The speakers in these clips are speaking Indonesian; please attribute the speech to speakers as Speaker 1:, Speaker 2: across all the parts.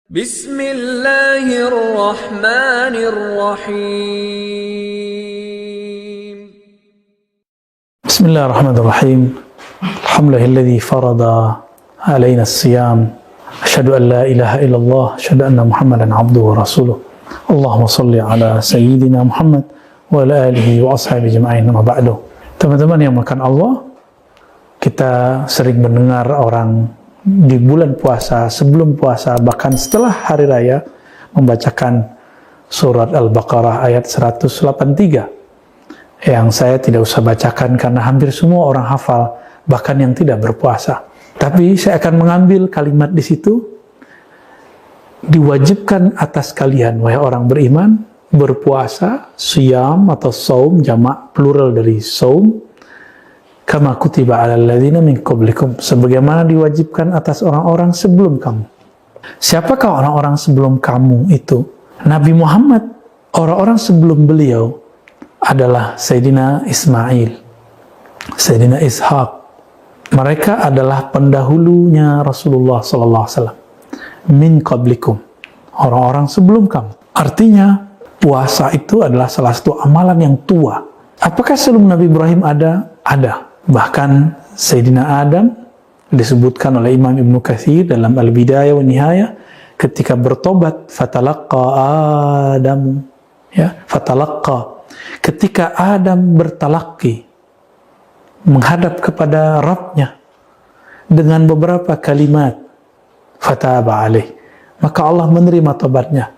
Speaker 1: Bismillahirrahmanirrahim.
Speaker 2: Bismillahirrahmanirrahim. Alhamdulillahilladzi farada alaina as-siyam. Asyhadu an la ilaha illallah, asyhadu anna Muhammadan abduhu wa rasuluh. Allahumma shalli ala sayyidina Muhammad wa ala alihi wa ashabihi ajma'in. Amma ba'du. Teman-teman yang makan Allah, kita sering mendengar orang di bulan puasa, sebelum puasa, bahkan setelah hari raya membacakan surat Al-Baqarah ayat 183 yang saya tidak usah bacakan karena hampir semua orang hafal, bahkan yang tidak berpuasa. Tapi saya akan mengambil kalimat di situ, diwajibkan atas kalian wahai orang beriman berpuasa, siyam atau saum, jamak plural dari saum, kama kutiba 'alal ladzina min qablikum, sebagaimana diwajibkan atas orang-orang sebelum kamu. Siapakah orang-orang sebelum kamu itu? Nabi Muhammad, orang-orang sebelum beliau adalah Sayyidina Ismail, Sayyidina Ishaq. Mereka adalah pendahulunya Rasulullah SAW. Min qablikum, orang-orang sebelum kamu. Artinya, puasa itu adalah salah satu amalan yang tua. Apakah sebelum Nabi Ibrahim ada? Ada. Bahkan Sayyidina Adam disebutkan oleh Imam Ibnu Katsir dalam Al-Bidayah wa Nihayah ketika bertobat, fatalaqqa Adam, ya, fatalaqqa, ketika Adam bertalaqi menghadap kepada Rabb-nya dengan beberapa kalimat, fataba alaih, maka Allah menerima tobatnya.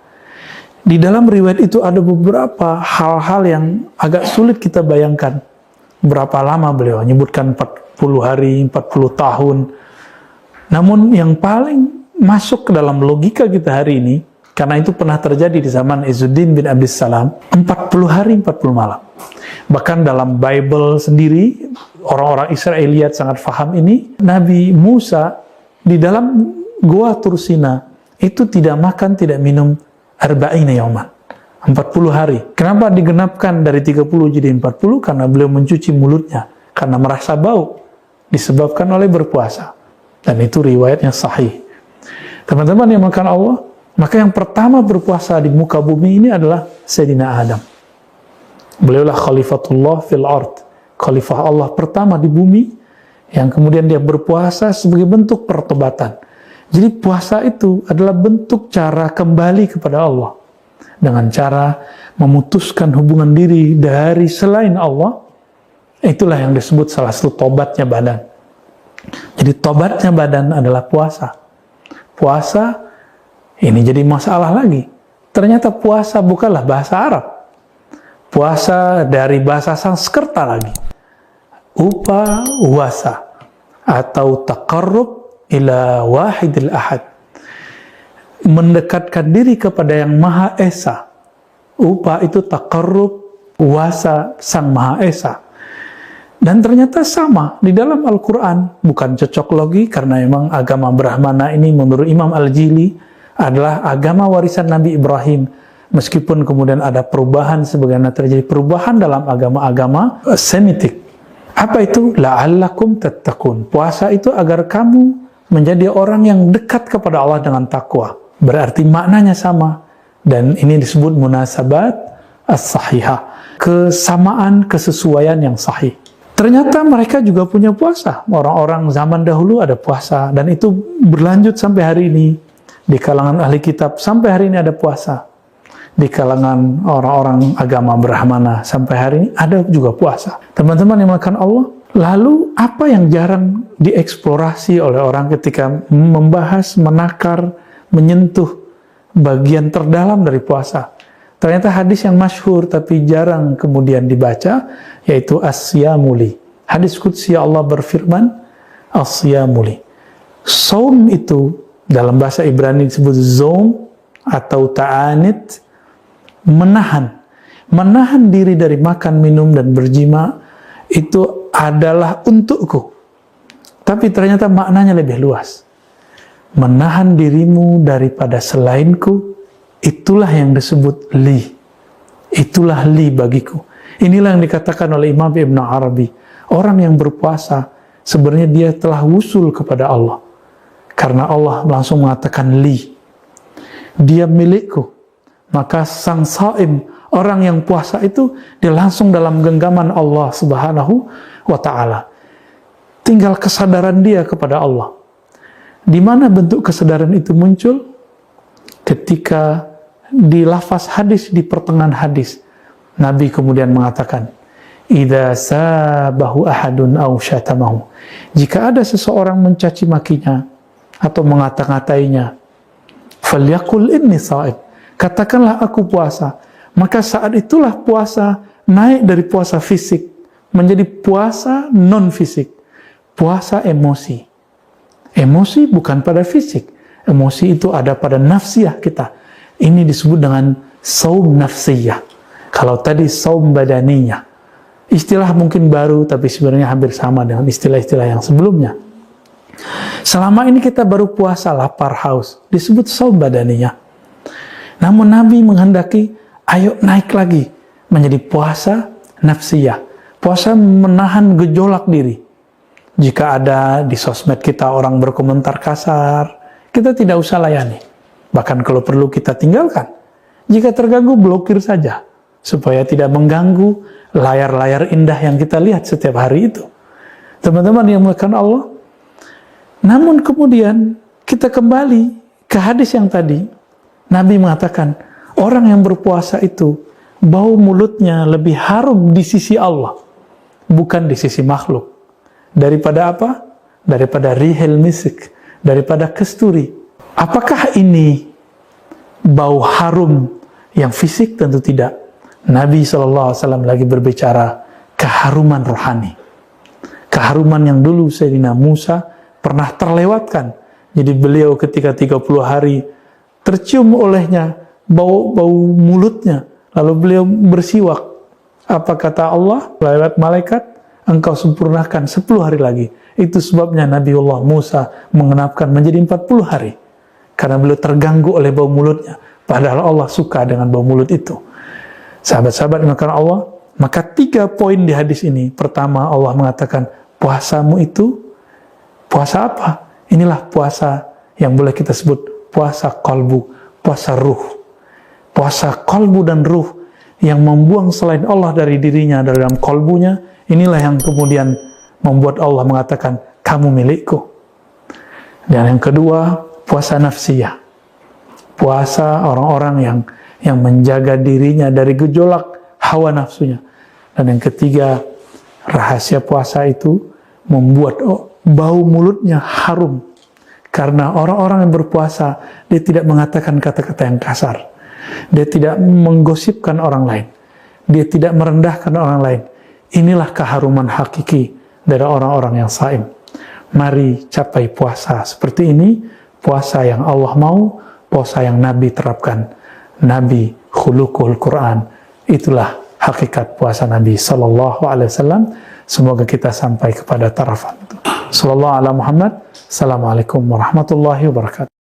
Speaker 2: Di dalam riwayat itu ada beberapa hal-hal yang agak sulit kita bayangkan. Berapa lama beliau menyebutkan 40 hari, 40 tahun. Namun yang paling masuk ke dalam logika kita hari ini, karena itu pernah terjadi di zaman Izzuddin bin Abdis Salam, 40 hari, 40 malam. Bahkan dalam Bible sendiri, orang-orang Israeliat sangat faham ini. Nabi Musa di dalam Gua Tursina itu tidak makan, tidak minum arba'ina yauman, 40 hari. Kenapa digenapkan dari 30 jadi 40? Karena beliau mencuci mulutnya karena merasa bau disebabkan oleh berpuasa. Dan itu riwayatnya sahih. Teman-teman yang makan Allah, maka yang pertama berpuasa di muka bumi ini adalah Sayyidina Adam. Beliaulah khalifatullah fil ard, khalifah Allah pertama di bumi, yang kemudian dia berpuasa sebagai bentuk pertobatan. Jadi puasa itu adalah bentuk cara kembali kepada Allah dengan cara memutuskan hubungan diri dari selain Allah. Itulah yang disebut salah satu tobatnya badan. Jadi tobatnya badan adalah puasa. Puasa ini jadi masalah lagi. Ternyata puasa bukanlah bahasa Arab. Puasa dari bahasa Sanskerta lagi. Upawasa atau taqarrub ila wahidil ahad, mendekatkan diri kepada yang Maha Esa. Upa itu taqarrub, wasa Sang Maha Esa. Dan ternyata sama di dalam Al-Quran, bukan cocok logi, karena memang agama Brahmana ini menurut Imam Al-Jili adalah agama warisan Nabi Ibrahim. Meskipun kemudian ada perubahan, sebagaimana terjadi perubahan dalam agama-agama Semitik. Apa itu? La'allakum tattaqun. Puasa itu agar kamu menjadi orang yang dekat kepada Allah dengan takwa. Berarti maknanya sama. Dan ini disebut munasabat as-sahihah. Kesamaan, kesesuaian yang sahih. Ternyata mereka juga punya puasa. Orang-orang zaman dahulu ada puasa. Dan itu berlanjut sampai hari ini. Di kalangan ahli kitab sampai hari ini ada puasa. Di kalangan orang-orang agama Brahmana sampai hari ini ada juga puasa. Teman-teman yang makan Allah, lalu apa yang jarang dieksplorasi oleh orang ketika membahas, menakar, menyentuh bagian terdalam dari puasa? Ternyata hadis yang masyhur tapi jarang kemudian dibaca, yaitu as-siyamuli. Hadis qudsi Allah berfirman, as-siyamuli. Saum itu dalam bahasa Ibrani disebut zoom atau ta'anit, menahan diri dari makan, minum, dan berjima itu adalah untukku. Tapi ternyata maknanya lebih luas. Menahan dirimu daripada selainku, itulah yang disebut li. Itulah li bagiku. Inilah yang dikatakan oleh Imam Ibn Arabi. Orang yang berpuasa, sebenarnya dia telah wusul kepada Allah. Karena Allah langsung mengatakan li. dia milikku. Maka sang saim, orang yang puasa itu, dia langsung dalam genggaman Allah Subhanahu wa ta'ala. Tinggal kesadaran dia kepada Allah. Di mana bentuk kesadaran itu muncul? Ketika di lafaz hadis, di pertengahan hadis, Nabi kemudian mengatakan, idza sabahu ahadun aw syatamahu. Jika ada seseorang mencaci makinya atau mengata-ngatainya, falyaqul inni shaim. Katakanlah aku puasa. Maka saat itulah puasa naik dari puasa fisik menjadi puasa non fisik, puasa emosi. Emosi bukan pada fisik. Emosi itu ada pada nafsiyah kita. Ini disebut dengan saum nafsiyah. Kalau tadi saum badaniyah. Istilah mungkin baru, tapi sebenarnya hampir sama dengan istilah-istilah yang sebelumnya. Selama ini kita baru puasa lapar haus, disebut saum badaniyah. Namun Nabi menghendaki, ayo naik lagi menjadi puasa nafsiyah. Puasa menahan gejolak diri. Jika ada di sosmed kita orang berkomentar kasar, kita tidak usah layani. Bahkan kalau perlu kita tinggalkan. Jika terganggu, blokir saja. Supaya tidak mengganggu layar-layar indah yang kita lihat setiap hari itu. Teman-teman yang dimuliakan Allah. Namun kemudian kita kembali ke hadis yang tadi. Nabi mengatakan, orang yang berpuasa itu bau mulutnya lebih harum di sisi Allah, bukan di sisi makhluk. Daripada apa? Daripada rihil misik, daripada kesturi. Apakah ini bau harum yang fisik? Tentu tidak. Nabi SAW lagi berbicara keharuman rohani. Keharuman yang dulu Sayyidina Musa pernah terlewatkan. Jadi beliau ketika 30 hari tercium olehnya bau mulutnya. Lalu beliau bersiwak. Apa kata Allah? Lewat malaikat, engkau sempurnakan 10 hari lagi. Itu sebabnya Nabiullah Musa mengenapkan menjadi 40 hari. Karena beliau terganggu oleh bau mulutnya. Padahal Allah suka dengan bau mulut itu. Sahabat-sahabat dimakan Allah, maka 3 poin di hadis ini. Pertama, Allah mengatakan, puasamu itu, puasa apa? Inilah puasa yang boleh kita sebut puasa qalbu, puasa ruh. Puasa qalbu dan ruh yang membuang selain Allah dari dirinya, dari dalam qalbunya. Inilah yang kemudian membuat Allah mengatakan, kamu milikku. Dan yang kedua, puasa nafsiyah. Puasa orang-orang yang menjaga dirinya dari gejolak hawa nafsunya. Dan yang ketiga, rahasia puasa itu membuat bau mulutnya harum. Karena orang-orang yang berpuasa, dia tidak mengatakan kata-kata yang kasar. Dia tidak menggosipkan orang lain. Dia tidak merendahkan orang lain. Inilah keharuman hakiki dari orang-orang yang saim. Mari capai puasa seperti ini, puasa yang Allah mau, puasa yang Nabi terapkan. Nabi khuluqul Quran. Itulah hakikat puasa Nabi sallallahu alaihi wasallam. Semoga kita sampai kepada taraf itu. Sallallahu ala Muhammad. Assalamualaikum warahmatullahi wabarakatuh.